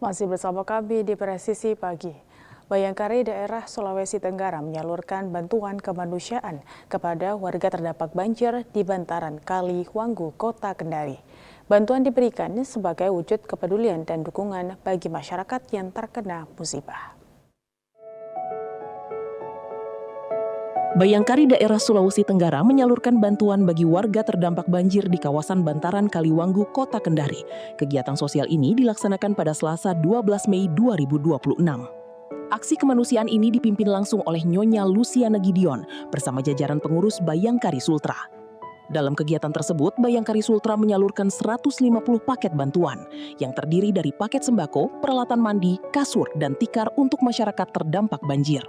Masih bersama kami di Presisi Pagi. Bayangkari daerah Sulawesi Tenggara menyalurkan bantuan kemanusiaan kepada warga terdampak banjir di bantaran Kali Wanggu, Kota Kendari. Bantuan diberikan sebagai wujud kepedulian dan dukungan bagi masyarakat yang terkena musibah. Bayangkari daerah Sulawesi Tenggara menyalurkan bantuan bagi warga terdampak banjir di kawasan bantaran Kaliwanggu, Kota Kendari. Kegiatan sosial ini dilaksanakan pada Selasa 12 Mei 2026. Aksi kemanusiaan ini dipimpin langsung oleh Nyonya Luciana Gideon bersama jajaran pengurus Bayangkari Sultra. Dalam kegiatan tersebut, Bayangkari Sultra menyalurkan 150 paket bantuan yang terdiri dari paket sembako, peralatan mandi, kasur, dan tikar untuk masyarakat terdampak banjir.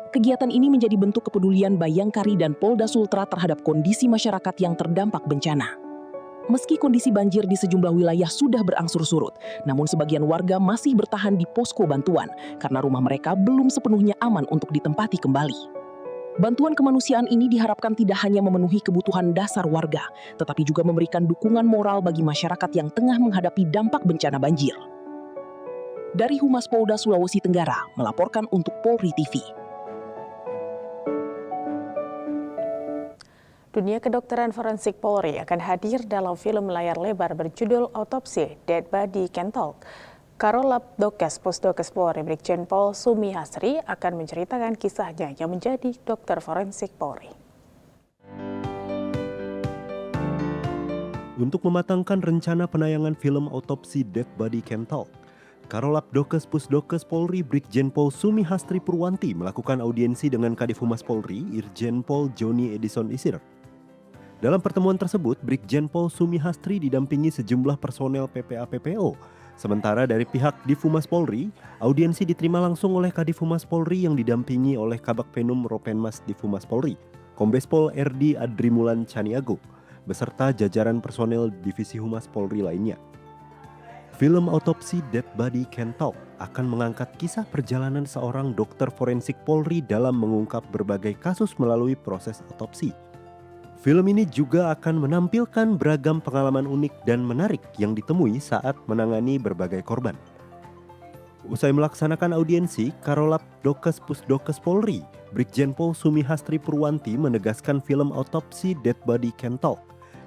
Kegiatan ini menjadi bentuk kepedulian Bayangkari dan Polda Sultra terhadap kondisi masyarakat yang terdampak bencana. Meski kondisi banjir di sejumlah wilayah sudah berangsur surut, namun sebagian warga masih bertahan di posko bantuan karena rumah mereka belum sepenuhnya aman untuk ditempati kembali. Bantuan kemanusiaan ini diharapkan tidak hanya memenuhi kebutuhan dasar warga, tetapi juga memberikan dukungan moral bagi masyarakat yang tengah menghadapi dampak bencana banjir. Dari Humas Polda Sulawesi Tenggara, melaporkan untuk Polri TV. Dunia kedokteran forensik Polri akan hadir dalam film layar lebar berjudul Autopsi Dead Body Can Talk. Karolap Dokes Pusdokes Polri Brigjen Pol Sumi Hasri akan menceritakan kisahnya yang menjadi dokter forensik Polri. Untuk mematangkan rencana penayangan film Autopsi Dead Body Can Talk, Karolap Dokes Pusdokes Polri Brigjen Pol Sumi Hasri Purwanti melakukan audiensi dengan Kadif Humas Polri Irjen Pol Joni Edison Isir. Dalam pertemuan tersebut, Brigjen Pol Sumi Hasri didampingi sejumlah personel PPA PPO. Sementara dari pihak Divhumas Polri, audiensi diterima langsung oleh Kadif Humas Polri yang didampingi oleh Kabak Penum Ropenmas Divhumas Polri, Kombes Pol RD Adrimulan Caniago, beserta jajaran personel Divisi Humas Polri lainnya. Film Autopsi Dead Body Can Talk akan mengangkat kisah perjalanan seorang dokter forensik Polri dalam mengungkap berbagai kasus melalui proses otopsi. Film ini juga akan menampilkan beragam pengalaman unik dan menarik yang ditemui saat menangani berbagai korban. Usai melaksanakan audiensi, Karolap Dokes Pusdokes Polri, Brigjen Pol Sumi Hasri Purwanti menegaskan film Autopsi Dead Body Can Talk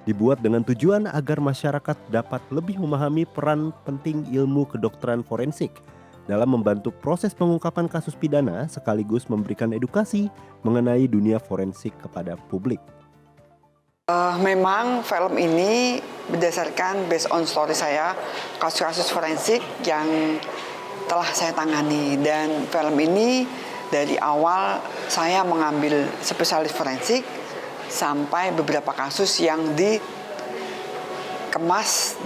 dibuat dengan tujuan agar masyarakat dapat lebih memahami peran penting ilmu kedokteran forensik dalam membantu proses pengungkapan kasus pidana sekaligus memberikan edukasi mengenai dunia forensik kepada publik. Memang film ini berdasarkan based on story saya, kasus-kasus forensik yang telah saya tangani. Dan film ini dari awal saya mengambil spesialis forensik sampai beberapa kasus yang dikemas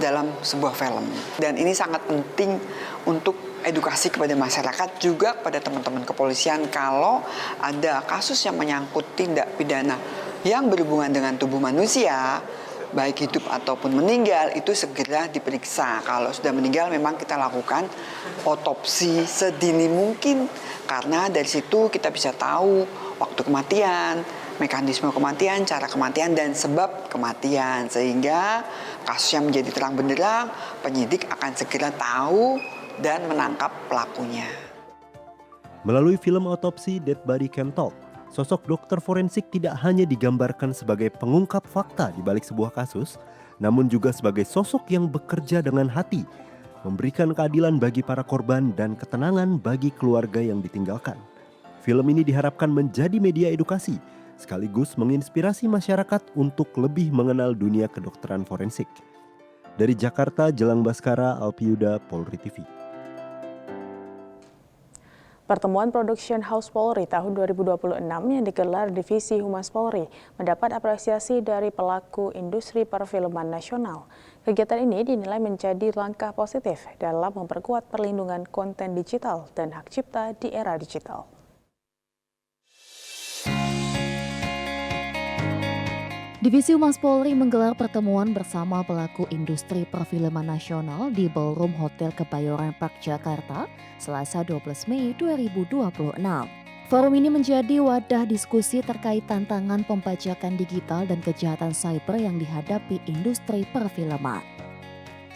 dalam sebuah film. Dan ini sangat penting untuk edukasi kepada masyarakat, juga kepada teman-teman kepolisian kalau ada kasus yang menyangkut tindak pidana yang berhubungan dengan tubuh manusia, baik hidup ataupun meninggal, itu segera diperiksa. Kalau sudah meninggal memang kita lakukan otopsi sedini mungkin, karena dari situ kita bisa tahu waktu kematian, mekanisme kematian, cara kematian, dan sebab kematian. Sehingga kasusnya menjadi terang benderang, penyidik akan segera tahu dan menangkap pelakunya. Melalui film Autopsi Dead Body Can Talk, sosok dokter forensik tidak hanya digambarkan sebagai pengungkap fakta di balik sebuah kasus, namun juga sebagai sosok yang bekerja dengan hati, memberikan keadilan bagi para korban dan ketenangan bagi keluarga yang ditinggalkan. Film ini diharapkan menjadi media edukasi, sekaligus menginspirasi masyarakat untuk lebih mengenal dunia kedokteran forensik. Dari Jakarta, Jelang Baskara, Alpiuda, Polri TV. Pertemuan Production House Polri tahun 2026 yang digelar Divisi Humas Polri mendapat apresiasi dari pelaku industri perfilman nasional. Kegiatan ini dinilai menjadi langkah positif dalam memperkuat perlindungan konten digital dan hak cipta di era digital. Divisi Humas Polri menggelar pertemuan bersama pelaku industri perfilman nasional di Ballroom Hotel Kebayoran Park, Jakarta, Selasa 12 Mei 2026. Forum ini menjadi wadah diskusi terkait tantangan pembajakan digital dan kejahatan cyber yang dihadapi industri perfilman.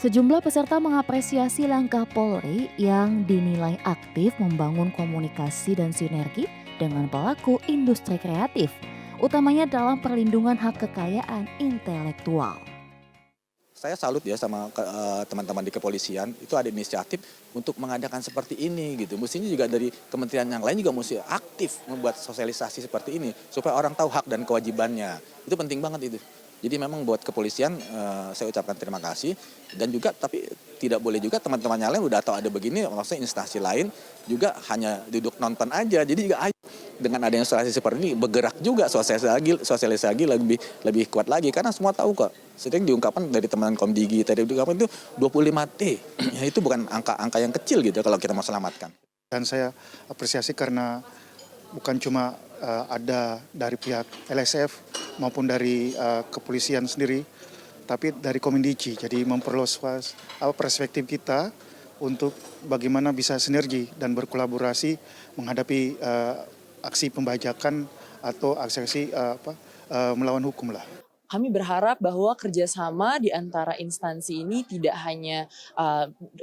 Sejumlah peserta mengapresiasi langkah Polri yang dinilai aktif membangun komunikasi dan sinergi dengan pelaku industri kreatif, utamanya dalam perlindungan hak kekayaan intelektual. Saya salut ya sama teman-teman di kepolisian, itu ada inisiatif untuk mengadakan seperti ini gitu. Mestinya juga dari kementerian yang lain juga mesti aktif membuat sosialisasi seperti ini supaya orang tahu hak dan kewajibannya. Itu penting banget itu. Jadi memang buat kepolisian saya ucapkan terima kasih, dan juga tapi tidak boleh juga teman-teman yang lain udah tahu ada begini, maksudnya instansi lain juga hanya duduk nonton aja. Jadi juga ayo dengan adanya sosialisasi seperti ini bergerak juga sosialisasi lagi lebih kuat lagi, karena semua tahu kok. Sering diungkapkan dari teman Komdigi tadi diungkapkan itu 25T. Ya, itu bukan angka yang kecil gitu kalau kita mau selamatkan. Dan saya apresiasi karena bukan cuma ada dari pihak LSF maupun dari kepolisian sendiri, tapi dari Komdigi. Jadi memperluas perspektif kita untuk bagaimana bisa sinergi dan berkolaborasi menghadapi aksi pembajakan atau aksi melawan hukum lah. Kami berharap bahwa kerjasama di antara instansi ini tidak hanya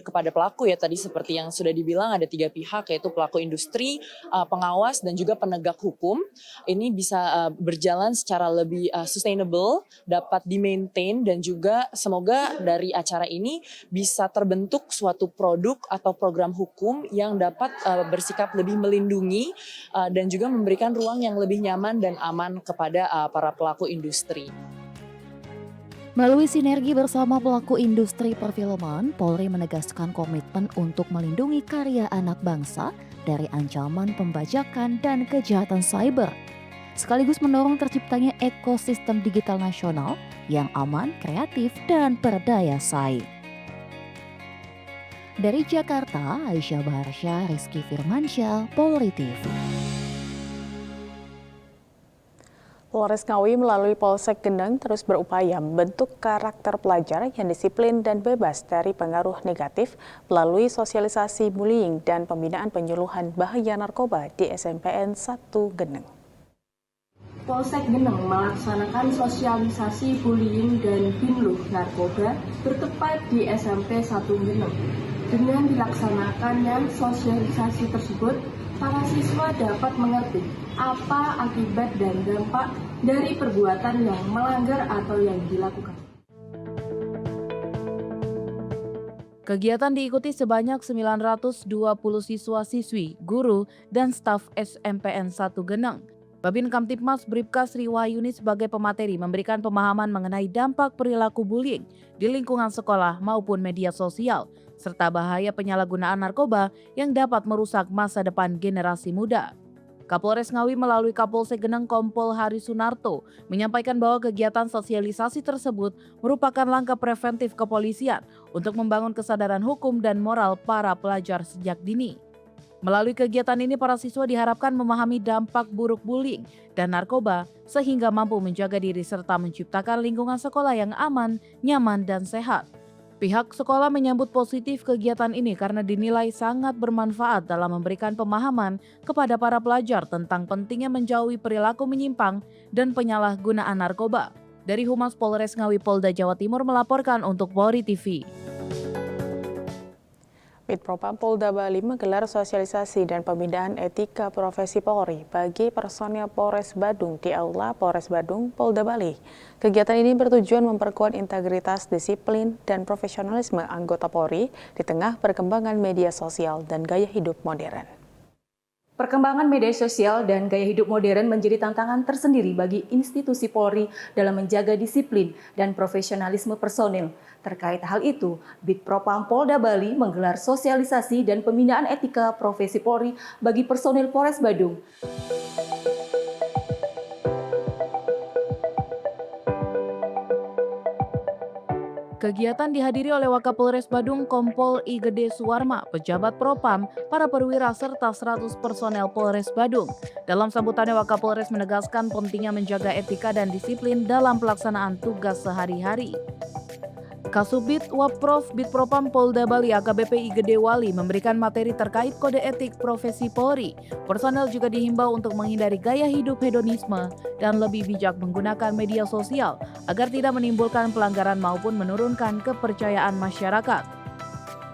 kepada pelaku ya, tadi seperti yang sudah dibilang ada 3 pihak, yaitu pelaku industri, pengawas, dan juga penegak hukum. Ini bisa berjalan secara lebih sustainable, dapat di-maintain, dan juga semoga dari acara ini bisa terbentuk suatu produk atau program hukum yang dapat bersikap lebih melindungi dan juga memberikan ruang yang lebih nyaman dan aman kepada para pelaku industri. Melalui sinergi bersama pelaku industri perfilman, Polri menegaskan komitmen untuk melindungi karya anak bangsa dari ancaman pembajakan dan kejahatan cyber, sekaligus mendorong terciptanya ekosistem digital nasional yang aman, kreatif, dan berdaya saing. Dari Jakarta, Aisyah Baharsha, Rizky Firmansyah, Polri TV. Polres Ngawi melalui Polsek Gendang terus berupaya membentuk karakter pelajar yang disiplin dan bebas dari pengaruh negatif melalui sosialisasi bullying dan pembinaan penyuluhan bahaya narkoba di SMPN 1 Gendang. Polsek Gendang melaksanakan sosialisasi bullying dan binluh narkoba bertepat di SMP 1 Gendang. Dengan dilaksanakannya sosialisasi tersebut, para siswa dapat mengerti apa akibat dan dampak dari perbuatan yang melanggar atau yang dilakukan. Kegiatan diikuti sebanyak 920 siswa-siswi, guru, dan staf SMPN 1 Gendang. Babin Kamtibmas Bribka Sri Wahyuni sebagai pemateri memberikan pemahaman mengenai dampak perilaku bullying di lingkungan sekolah maupun media sosial, serta bahaya penyalahgunaan narkoba yang dapat merusak masa depan generasi muda. Kapolres Ngawi melalui Kapolsek Gendang Kompol Hari Sunarto menyampaikan bahwa kegiatan sosialisasi tersebut merupakan langkah preventif kepolisian untuk membangun kesadaran hukum dan moral para pelajar sejak dini. Melalui kegiatan ini, para siswa diharapkan memahami dampak buruk bullying dan narkoba sehingga mampu menjaga diri serta menciptakan lingkungan sekolah yang aman, nyaman, dan sehat. Pihak sekolah menyambut positif kegiatan ini karena dinilai sangat bermanfaat dalam memberikan pemahaman kepada para pelajar tentang pentingnya menjauhi perilaku menyimpang dan penyalahgunaan narkoba. Dari Humas Polres Ngawi Polda Jawa Timur melaporkan untuk Polri TV. Bitpropam Polda Bali menggelar sosialisasi dan pembinaan etika profesi Polri bagi personil Polres Badung di Aula Polres Badung, Polda Bali. Kegiatan ini bertujuan memperkuat integritas, disiplin, dan profesionalisme anggota Polri di tengah perkembangan media sosial dan gaya hidup modern. Perkembangan media sosial dan gaya hidup modern menjadi tantangan tersendiri bagi institusi Polri dalam menjaga disiplin dan profesionalisme personil. Terkait hal itu, Bitpropam Polda Bali menggelar sosialisasi dan pembinaan etika profesi Polri bagi personil Polres Badung. Kegiatan dihadiri oleh Wakapolres Badung Kompol I Gede Suwarma, pejabat Propam, para perwira serta 100 personel Polres Badung. Dalam sambutannya, Wakapolres menegaskan pentingnya menjaga etika dan disiplin dalam pelaksanaan tugas sehari-hari. Kasubit Wapprov Bitpropam Polda Bali AKBP I Gede Wali memberikan materi terkait kode etik profesi Polri. Personel juga dihimbau untuk menghindari gaya hidup hedonisme dan lebih bijak menggunakan media sosial agar tidak menimbulkan pelanggaran maupun menurunkan kepercayaan masyarakat.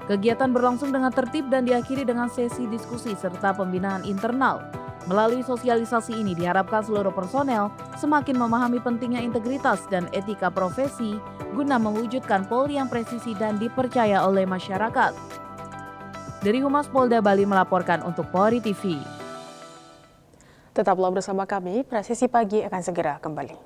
Kegiatan berlangsung dengan tertib dan diakhiri dengan sesi diskusi serta pembinaan internal. Melalui sosialisasi ini diharapkan seluruh personel semakin memahami pentingnya integritas dan etika profesi guna mewujudkan Polri yang presisi dan dipercaya oleh masyarakat. Dari Humas Polda Bali melaporkan untuk Polri TV. Tetaplah bersama kami, Presisi Pagi akan segera kembali.